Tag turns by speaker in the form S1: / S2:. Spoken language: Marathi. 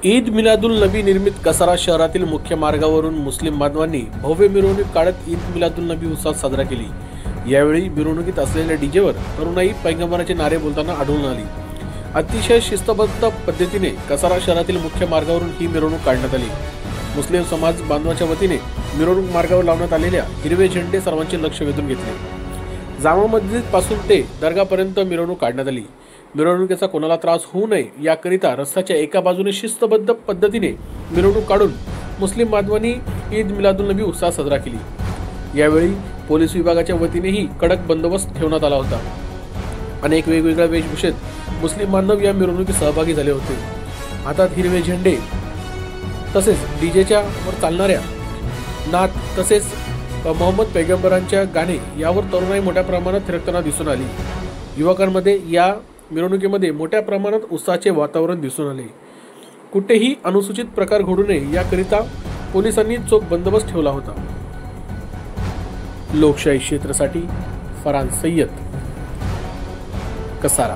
S1: ईद मिलादुल नबी निर्मित कसारा शहरातील मुख्य मार्गावरून मुस्लिम बांधवांनी भव्य मिरवणूक काढत ईद मिलादुल नबी उत्सव साजरा केली। यावेळी मिरवणुकीत असलेल्या डीजेवर तरुणाई पैगंबराचे नारे बोलताना आढळून आली। अतिशय शिस्तबद्ध पद्धतीने कसारा शहरातील मुख्य मार्गावरून ही मिरवणूक काढण्यात आली। मुस्लिम समाज बांधवांच्या वतीने मिरवणूक मार्गावर लावण्यात आलेल्या हिरवे झेंडे सर्वांचे लक्ष वेधून घेतले। जामा मस्जिद पासून ते दर्गापर्यंत मिरवणूक काढण्यात आली। मिरवणुकीचा कोणाला त्रास होऊ नये याकरिता रस्त्याच्या एका बाजूने शिस्तबद्ध पद्धतीने मिरवणूक काढून मुस्लिम बांधवांनी ईद मिलादुल नबी उत्सव साजरा केली। यावेळी पोलीस विभागाच्या वतीनेही कडक बंदोबस्त ठेवण्यात आला होता। अनेक वेगवेगळ्या वेशभूषेत मुस्लिम बांधव या मिरवणुकीत सहभागी झाले होते। हातात हिरवे झेंडे तसेच डीजेच्या वर चालणाऱ्या नात तसेच मोहम्मद पैगंबरांच्या गाणे यावर तरुणाई मोठ्या प्रमाणात थिरकताना दिसून आली। युवकांमध्ये या मिरवणुकीमध्ये मोठ्या प्रमाणात उत्साहाचे वातावरण दिसून आले। कुठेही अनुसूचित प्रकार घडू नये याकरिता पोलिसांनी चोख बंदोबस्त ठेवला होता। लोकशाही क्षेत्रासाठी फरहान सय्यद, कसारा।